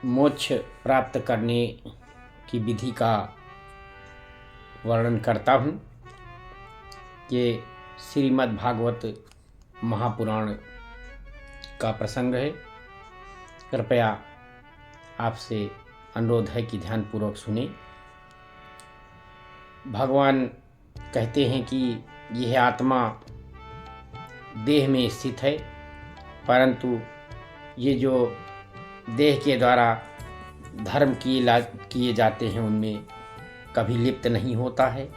मोक्ष प्राप्त करने की विधि का वर्णन करता हूँ। ये श्रीमद् भागवत महापुराण का प्रसंग है। कृपया आपसे अनुरोध है कि ध्यानपूर्वक सुने। भगवान कहते हैं कि यह आत्मा देह में स्थित है, परंतु ये जो देह के द्वारा धर्म किए जाते हैं उनमें कभी लिप्त नहीं होता है।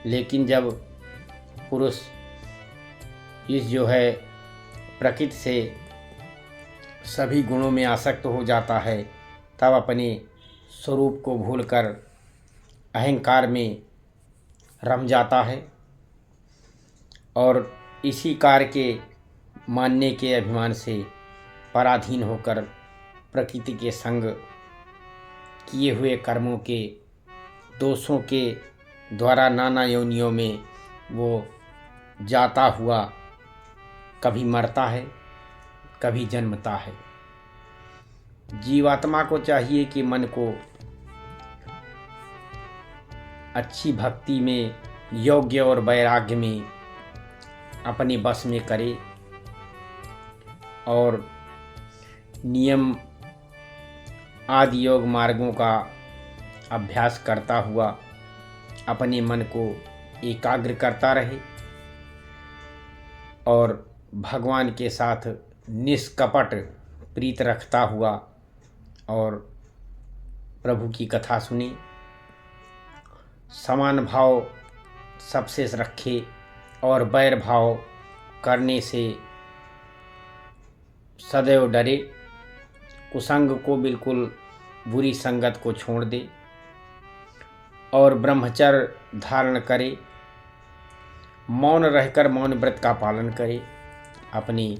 लेकिन जब पुरुष इस जो है प्रकृति से सभी गुणों में आसक्त हो जाता है, तब अपने स्वरूप को भूलकर अहंकार में रम जाता है और इसी कार्य के मानने के अभिमान से पराधीन होकर प्रकृति के संग किए हुए कर्मों के दोषों के द्वारा नाना योनियों में वो जाता हुआ कभी मरता है, कभी जन्मता है। जीवात्मा को चाहिए कि मन को अच्छी भक्ति में, योग्य और वैराग्य में अपने बस में करे और नियम आदि योग मार्गों का अभ्यास करता हुआ अपने मन को एकाग्र करता रहे और भगवान के साथ निष्कपट प्रीत रखता हुआ और प्रभु की कथा सुने, समान भाव सबसे रखे और बैर भाव करने से सदैव डरे, कुसंग को बिल्कुल बुरी संगत को छोड़ दे और ब्रह्मचर्य धारण करे, मौन रहकर मौन व्रत का पालन करे, अपने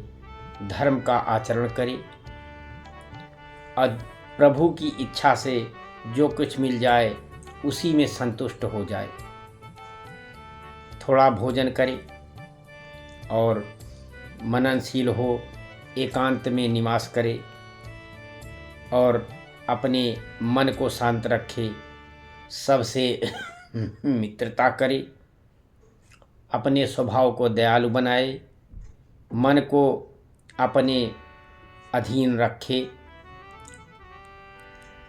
धर्म का आचरण करे और प्रभु की इच्छा से जो कुछ मिल जाए उसी में संतुष्ट हो जाए। थोड़ा भोजन करे और मननशील हो, एकांत में निवास करे और अपने मन को शांत रखे, सबसे मित्रता करे, अपने स्वभाव को दयालु बनाए, मन को अपने अधीन रखे,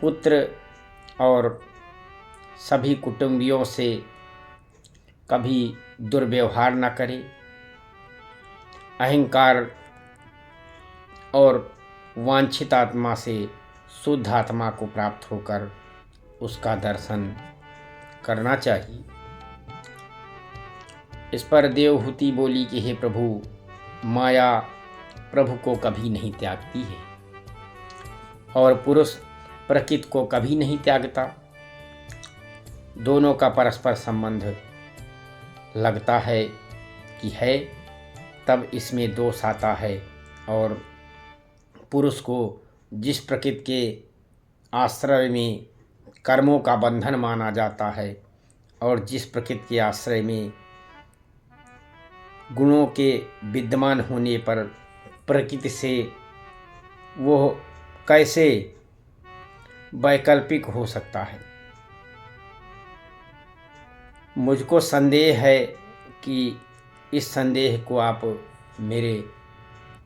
पुत्र और सभी कुटुंबियों से कभी दुर्व्यवहार न करे, अहंकार और वांछित आत्मा से शुद्ध आत्मा को प्राप्त होकर उसका दर्शन करना चाहिए। इस पर देवहूति बोली कि हे प्रभु, माया प्रभु को कभी नहीं त्यागती है और पुरुष प्रकृति को कभी नहीं त्यागता। दोनों का परस्पर संबंध लगता है कि है, तब इसमें दोष आता है और पुरुष को जिस प्रकृति के आश्रय में कर्मों का बंधन माना जाता है और जिस प्रकृति के आश्रय में गुणों के विद्यमान होने पर प्रकृति से वो कैसे वैकल्पिक हो सकता है। मुझको संदेह है कि इस संदेह को आप मेरे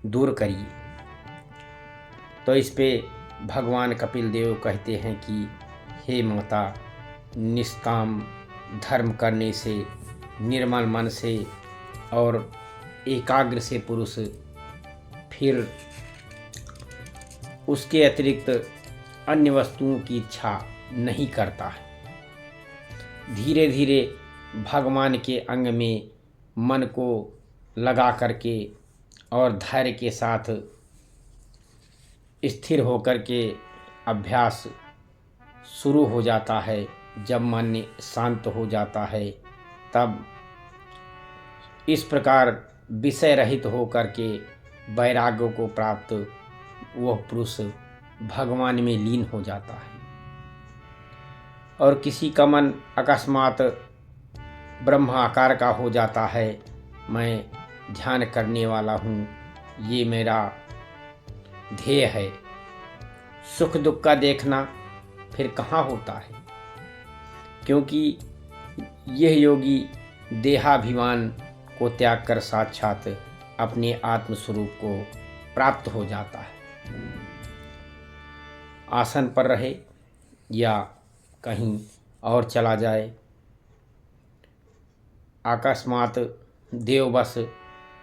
दूर करिए। तो इस पे भगवान कपिल देव कहते हैं कि हे माता, निष्काम धर्म करने से, निर्मल मन से और एकाग्र से पुरुष फिर उसके अतिरिक्त अन्य वस्तुओं की इच्छा नहीं करता है। धीरे धीरे भगवान के अंग में मन को लगा करके और धैर्य के साथ स्थिर होकर के अभ्यास शुरू हो जाता है। जब मन शांत हो जाता है तब इस प्रकार विषय रहित होकर के वैराग्य को प्राप्त वह पुरुष भगवान में लीन हो जाता है। और किसी का मन अकस्मात ब्रह्म आकार का हो जाता है, मैं ध्यान करने वाला हूँ, ये मेरा ध्येय है, सुख दुख का देखना फिर कहाँ होता है, क्योंकि यह योगी देहाभिमान को त्याग कर साक्षात अपने आत्म स्वरूप को प्राप्त हो जाता है। आसन पर रहे या कहीं और चला जाए, अकस्मात देववश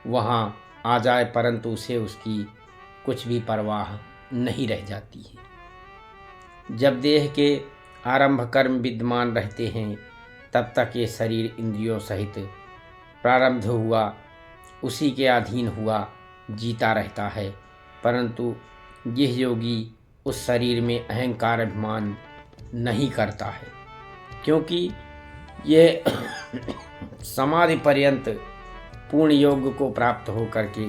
वहाँ आ जाए, परंतु उसे उसकी कुछ भी परवाह नहीं रह जाती है। जब देह के आरंभ कर्म विद्यमान रहते हैं, तब तक ये शरीर इंद्रियों सहित प्रारब्ध हुआ, उसी के अधीन हुआ जीता रहता है। परंतु यह योगी उस शरीर में अहंकार अभिमान नहीं करता है, क्योंकि यह समाधि पर्यंत पूर्ण योग को प्राप्त हो करके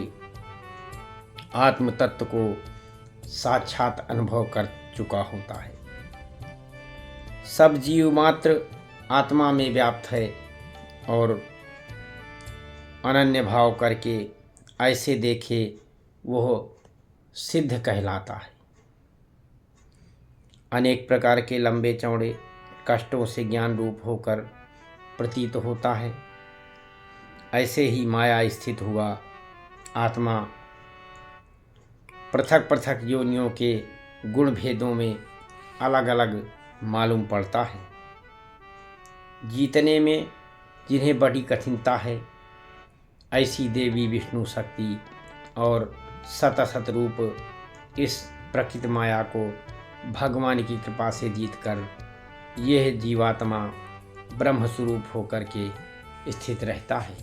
आत्म तत्व को साक्षात अनुभव कर चुका होता है। सब जीव मात्र आत्मा में व्याप्त है और अनन्य भाव करके ऐसे देखे वह सिद्ध कहलाता है। अनेक प्रकार के लंबे चौड़े कष्टों से ज्ञान रूप होकर प्रतीत होता है। ऐसे ही माया स्थित हुआ आत्मा पृथक पृथक योनियों के गुण भेदों में अलग अलग मालूम पड़ता है। जीतने में जिन्हें बड़ी कठिनता है, ऐसी देवी विष्णु शक्ति और सतसत रूप इस प्रकृति माया को भगवान की कृपा से जीतकर यह जीवात्मा ब्रह्म स्वरूप होकर के स्थित रहता है।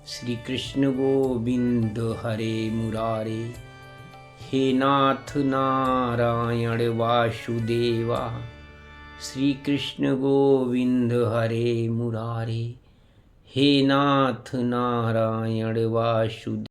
श्री कृष्ण गोविंद हरे मुरारे, हे नाथ नारायण वासुदेवा। श्री कृष्ण गोविंद हरे मुरारे, हे नाथ नारायण वासुदेवा।